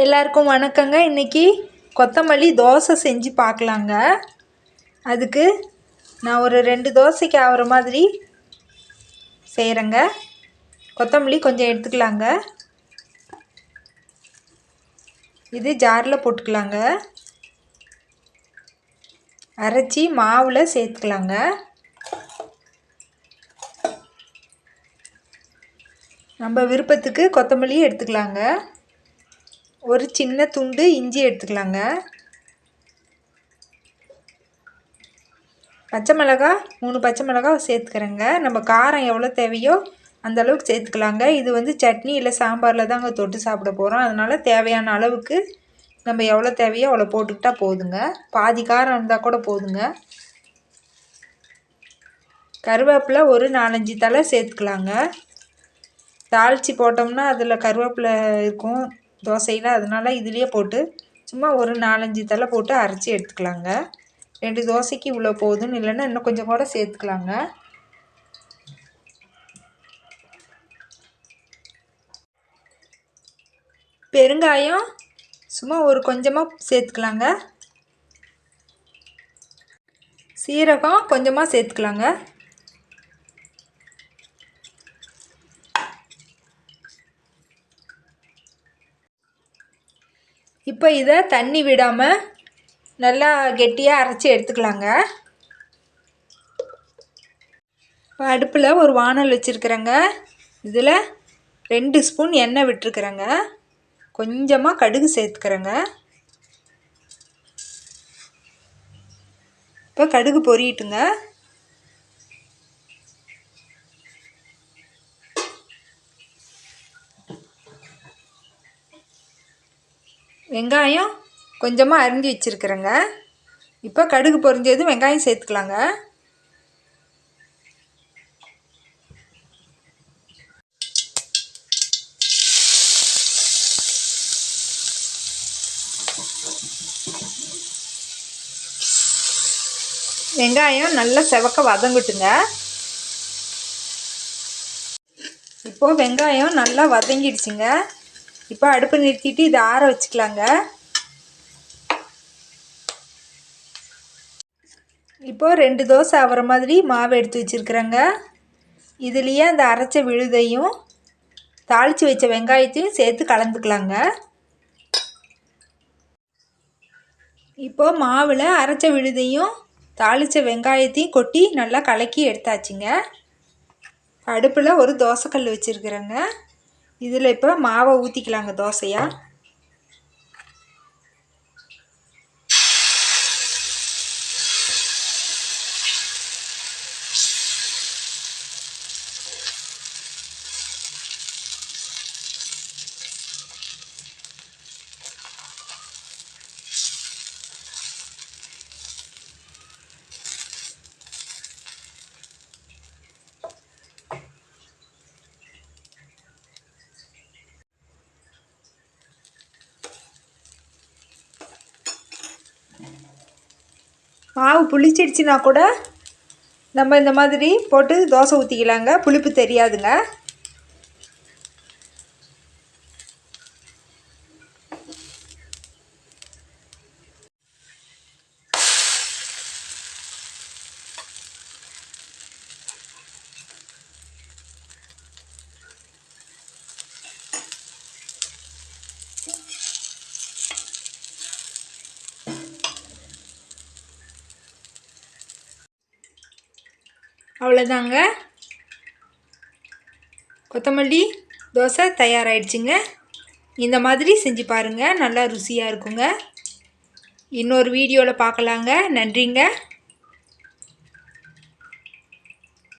எல்லாருக்கும் வணக்கங்க. இன்றைக்கி கொத்தமல்லி தோசை செஞ்சு பார்க்கலாங்க. அதுக்கு நான் ஒரு 2 தோசைக்கு ஆகிற மாதிரி செய்கிறேங்க. கொத்தமல்லி கொஞ்சம் எடுத்துக்கலாங்க. இது ஜாரில் போட்டுக்கலாங்க. அரைச்சி மாவில் சேர்த்துக்கலாங்க. நம்ம விருப்பத்துக்கு கொத்தமல்லி எடுத்துக்கலாங்க. ஒரு சின்ன துண்டு இஞ்சி எடுத்துக்கலாங்க. பச்சை மிளகாய் 3 பச்சை மிளகாய் சேர்த்துக்கிறேங்க. நம்ம காரம் எவ்வளோ தேவையோ அந்த அளவுக்கு சேர்த்துக்கலாங்க. இது வந்து சட்னி இல்லை சாம்பாரில் தாங்க தொட்டு சாப்பிட போகிறோம். அதனால் தேவையான அளவுக்கு நம்ம எவ்வளோ தேவையோ அவ்வளோ போட்டுக்கிட்டா போதுங்க. பாதி காரம் இருந்தால் கூட போதுங்க. கருவேப்பிலை ஒரு 4-5 தழை சேர்த்துக்கலாங்க. தாளித்து போட்டோம்னா அதில் கருவேப்பிலை இருக்கும் தோசையில், அதனால் இதுலேயே போட்டு சும்மா ஒரு 4-5 தழை போட்டு அரைச்சி எடுத்துக்கலாங்க. 2 தோசைக்கு இவ்வளோ போதும்னு, இல்லைன்னா இன்னும் கொஞ்சம் கூட சேர்த்துக்கலாங்க. பெருங்காயம் சும்மா ஒரு கொஞ்சமாக சேர்த்துக்கலாங்க. சீரகம் கொஞ்சமாக சேர்த்துக்கலாங்க. இப்போ இதை தண்ணி விடாமல் நல்லா கெட்டியாக அரைச்சி எடுத்துக்கலாங்க. இப்போ அடுப்பில் ஒரு வானல் வச்சுருக்குறேங்க. இதில் 2 ஸ்பூன் எண்ணெய் விட்டுருக்குறேங்க. கொஞ்சமாக கடுகு சேர்த்துக்கிறேங்க. இப்போ கடுகு பொரியட்டுங்க. வெங்காயம் கொஞ்சமாக அரிஞ்சு வச்சுருக்குறேங்க. இப்போ கடுகு பொரிஞ்சது வெங்காயம் சேர்த்துக்கலாங்க. வெங்காயம் நல்லா செவக்க வதங்கட்டுங்க. இப்போது வெங்காயம் நல்லா வதங்கிடுச்சுங்க. இப்போ அடுப்பை நிறுத்திட்டு இதை ஆற வச்சுக்கலாங்க. இப்போது 2 தோசை ஆகிற மாதிரி மாவு எடுத்து வச்சுருக்குறேங்க. இதுலேயே அந்த அரைச்ச விழுதையும் தாளித்து வச்ச வெங்காயத்தையும் சேர்த்து கலந்துக்கலாங்க. இப்போது மாவில் அரைச்ச விழுதையும் தாளித்த வெங்காயத்தையும் கொட்டி நல்லா கலக்கி எடுத்தாச்சுங்க. அடுப்பில் ஒரு தோசைக்கல் வச்சுருக்குறேங்க. இதில் இப்போ மாவை ஊற்றிக்கலாங்க தோசையாக. மாவு புளிச்சிடுச்சுன்னா கூட நம்ம இந்த மாதிரி போட்டு தோசை ஊற்றிக்கலாங்க. புளிப்பு தெரியாதுங்க. அவ்வளோதாங்க, கொத்தமல்லி தோசை தயாராகிடுச்சுங்க. இந்த மாதிரி செஞ்சு பாருங்கள், நல்லா ருசியாக இருக்குங்க. இன்னொரு வீடியோவில் பார்க்கலாங்க. நன்றிங்க.